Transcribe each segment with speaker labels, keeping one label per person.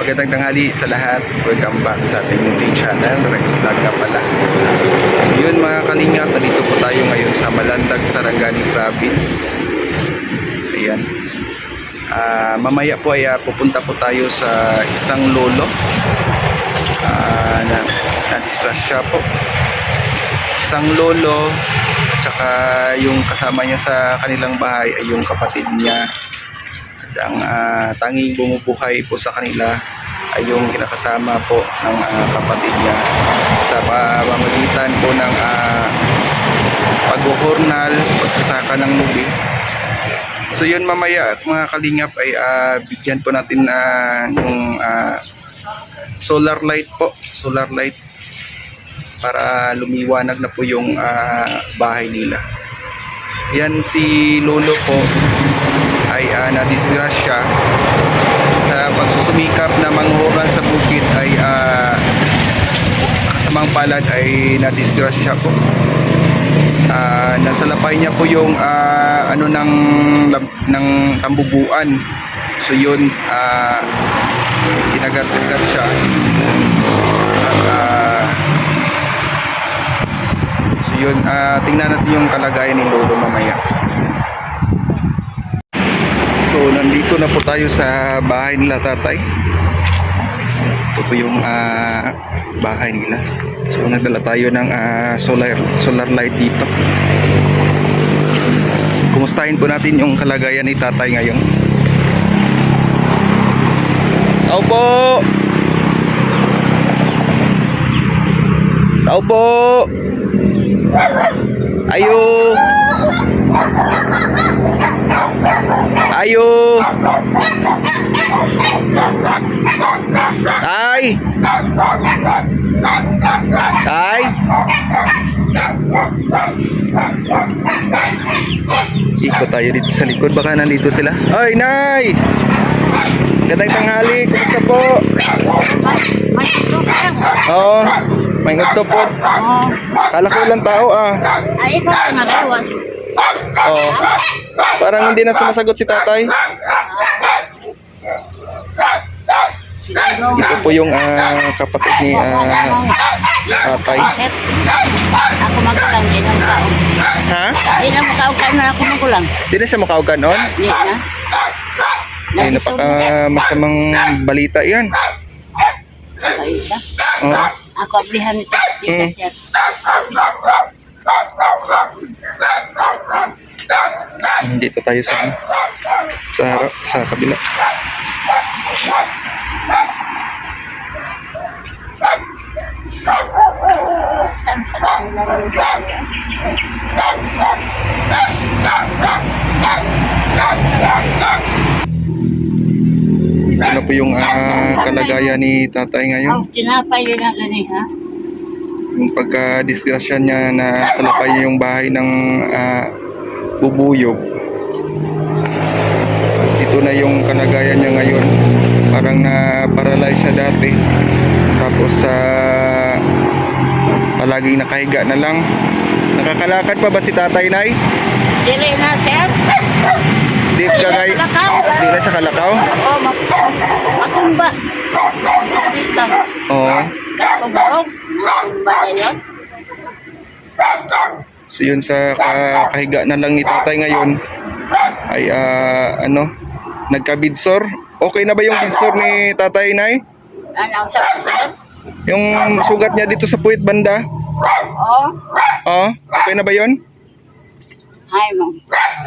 Speaker 1: Magandang tanghali sa lahat. Welcome back sa ating munting channel, Rex Vlog nga pala. So yun mga kalingap, nandito po tayo ngayon sa Malandag, Sarangani Province. Ayan. Mamaya po ay pupunta po tayo sa isang lolo na-disgrasya po. Isang lolo, tsaka yung kasama niya sa kanilang bahay ay yung kapatid niya. Ang tanging bumubuhay po sa kanila ay yung kinakasama po ng kapatid niya sa pamamagitan po ng paghuhurnal, pagsasaka ng lubi. So yun, mamaya mga kalingap ay bigyan po natin yung solar light po, solar light para lumiwanag na po yung bahay nila. Yan si lolo po ay na-disgrasya sa pagsusumikap na manghuran sa bukid ay kasamang palad ay na-disgrasya po. Nasalapay niya po yung ano ng tambubuan. So yun, kinagat-ugat siya at so yun, tingnan natin yung kalagayan ni lolo mamaya. So nandito na po tayo sa bahay nila tatay. Ito po yung bahay nila. So nagdala tayo ng solar light dito. Kumustahin po natin yung kalagayan ni tatay ngayon. Tao po! Tao po! Ayo! Ayo! Tay! Tay! Ikot tayo dito sa likod, baka nandito sila. Ay, Nay! Gandang tanghali, kumusta po? Oo, may ngudto po. Kala ko ilang tao
Speaker 2: Ay, ito ang nagawas.
Speaker 1: Oo. Parang hindi na sumasagot si tatay. Ito po yung kapatid ni tatay.
Speaker 2: Ako magulang, di na makaog.
Speaker 1: Ha?
Speaker 2: Di na makaog na ako magulang.
Speaker 1: Hindi na siya makaugan noon?
Speaker 2: Di na.
Speaker 1: Ay, masamang balita yan.
Speaker 2: Balita.
Speaker 1: Oo.
Speaker 2: Ako ablihan nito.
Speaker 1: Dito tayo sa harap, sa kabila. Ano po yung kalagayan ni tatay ngayon?
Speaker 2: Tinapay din natin ha?
Speaker 1: Yung pagka-disgrasya niya na salapay niya yung bahay ng bubuyog. Ito na yung kalagayan niya ngayon. Parang na-paralyze siya dati. Tapos palaging nakahiga na lang. Nakakalakad pa ba si tatay, Nay?
Speaker 2: Dili na, sir.
Speaker 1: Di na siya kalakaw?
Speaker 2: Oo, matumba. Dito.
Speaker 1: Oo.
Speaker 2: Matumbarog. Matumba na yun.
Speaker 1: So yun, sa kahiga na lang ni tatay ngayon ay nagka-bidsor. Okay na ba yung bidsor ni tatay, Nay?
Speaker 2: Ano, sa susunod?
Speaker 1: Yung sugat niya dito sa puwit banda?
Speaker 2: Oo.
Speaker 1: Oo, okay na ba yun?
Speaker 2: Hay mo.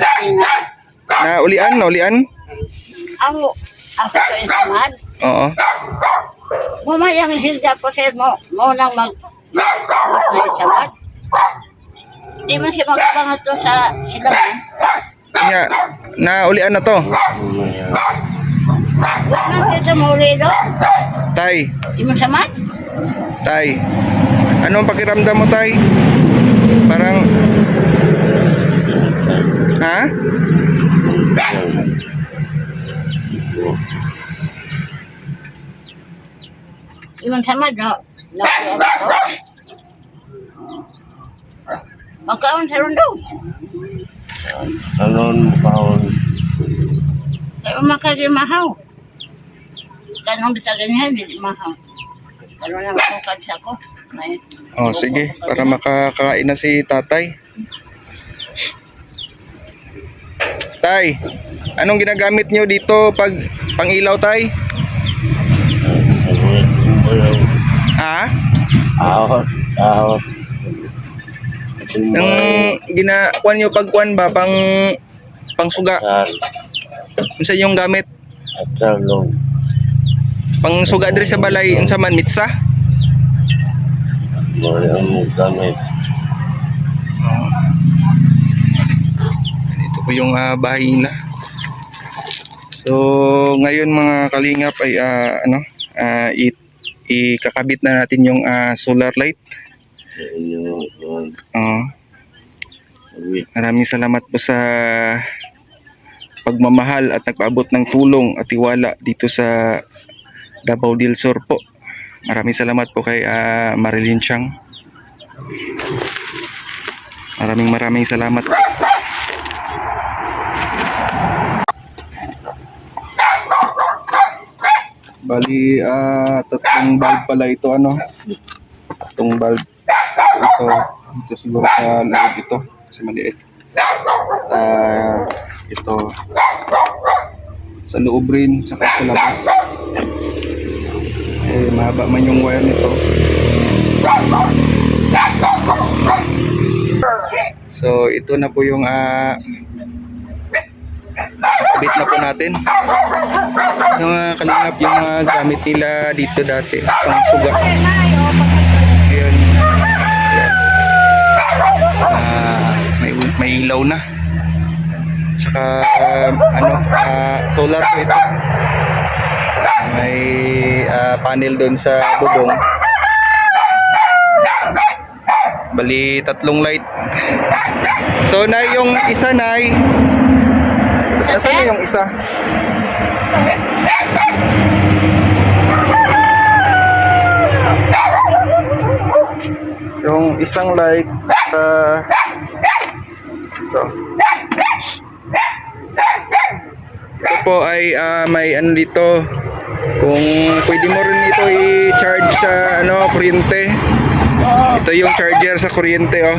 Speaker 2: Sige na.
Speaker 1: Naulian?
Speaker 2: Ako ito isamad.
Speaker 1: Oo.
Speaker 2: Bumayang hilda po sir mo. Mo nang isamad. Di man siya magpangat to sa ilang.
Speaker 1: Kanya, naulian na to.
Speaker 2: Huwag dito mo ulido.
Speaker 1: Tay,
Speaker 2: Di mo samad?
Speaker 1: tay. Anong pakiramdam mo, tay? Parang... Ha?
Speaker 2: Di mo samad, no? Nakulian ito. Magkaon sa rundo.
Speaker 3: Anon kaon
Speaker 2: Ay, makagimahaw. kanong bitagan niya, hindi mahal. Ano na masukad sa ko. May,
Speaker 1: Oh, sige, para makakain na si tatay. Tay, anong ginagamit nyo dito pag pangilaw, tay? Ha?
Speaker 3: Ahos, ahos.
Speaker 1: Ang ginakuan nyo pagkuan ba? Pangsuga? Unsa yung gamit?
Speaker 3: At salong.
Speaker 1: Pangsuga diri sa balay, unsa man mitsa?
Speaker 3: Muli ang gamit.
Speaker 1: Ito po yung bahay nila. So, ngayon mga kalingap ay ikakabit na natin yung solar light. Maraming salamat po sa pagmamahal at nagpaabot ng tulong at tiwala dito sa Davao del Sur po. Maraming salamat po kay Marilyn Chang. Maraming salamat. Bali, tatlong bulb pala ito, ano? Tatlong bulb. Ito siguro sa loob ito. Kasi maliit. Ito. Sa loob rin, saka sa labas. Mahaba man yung wire nito. So, ito na po yung kabit na po natin. Yung kalingap yung gamit nila dito dati, pang suga. Ayan. May ilaw na. Tsaka solar po ito. May panel doon sa bubong. Bali, tatlong light. So, na yung isa, Nay. Nasaan na yung isa? Yung isang light, ito. Ito po ay may ano dito. Kung pwede mo rin ito i-charge sa kuryente. Ito yung charger sa kuryente, oh.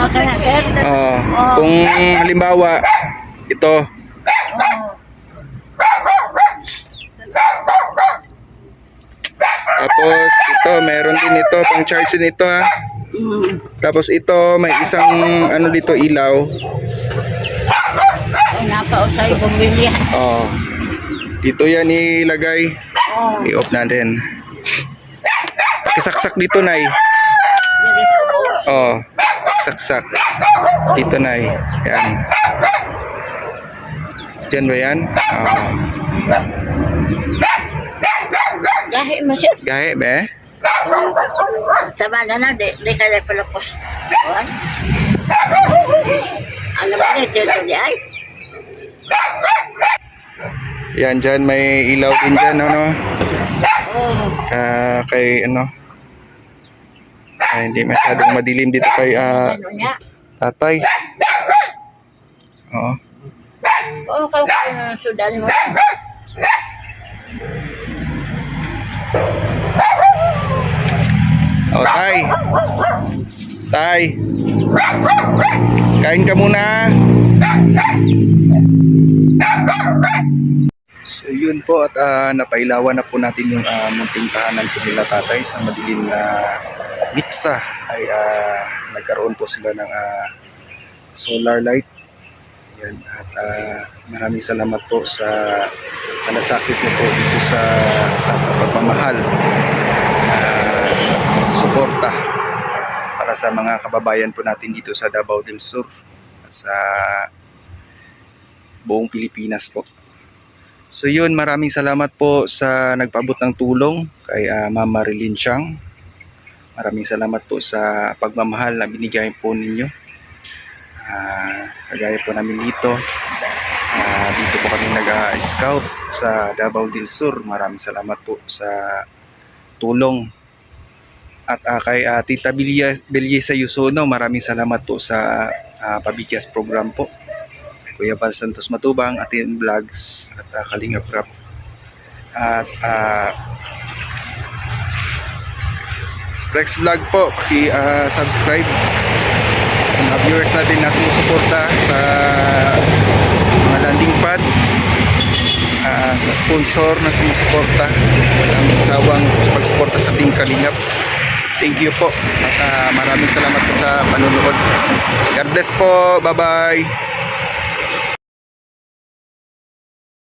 Speaker 2: okay na, sir.
Speaker 1: Kung halimbawa ito. Tapos ito, meron din ito, pang charge din ito, ha. Tapos ito, may isang dito ilaw.
Speaker 2: Nakausay bumili.
Speaker 1: Dito yan ilagay. I-off natin. Kisaksak dito, Nay. Saksak. Dito, Nay. Yan. Diyan ba yan?
Speaker 2: Gahi mo siya.
Speaker 1: Gahe, be?
Speaker 2: Tama na, di ka na pala po. Ano ba na, ito di ay?
Speaker 1: Yan, dyan. May ilaw din dyan, kay, hindi masyadong madilim dito kay,
Speaker 2: Ano niya?
Speaker 1: tatay. Oo.
Speaker 2: Kaya sudan mo.
Speaker 1: Tay. Tay. Kain ka muna. So yun po at napailawan na po natin yung munting tahanan po nila tatay sa madilim na mitsa ay nagkaroon po sila ng solar light. Yan, at maraming salamat po sa malasakit niyo po dito sa pagmamahal suporta para sa mga kababayan po natin dito sa Davao del Sur at sa buong Pilipinas po. So yun, maraming salamat po sa nagpaabot ng tulong kay Ma'am Marilyn Chang. Maraming salamat po sa pagmamahal na binigay po ninyo. Kagaya po namin dito. Dito po kami nag-scout sa Davao del Sur. Maraming salamat po sa tulong. At kay Tita Belyesa Yusono, maraming salamat po sa pabigyas program po. Kuya Val Santos Matubang, Atin Vlogs at Kalingap Rap. At Rex Vlog po, subscribe sa mga viewers natin na sumusuporta sa mga landing pad, sa sponsor na sumusuporta, ang sawang pagsuporta sa Team Kalingap. Thank you po at maraming salamat po sa panonood. God bless po. Bye bye.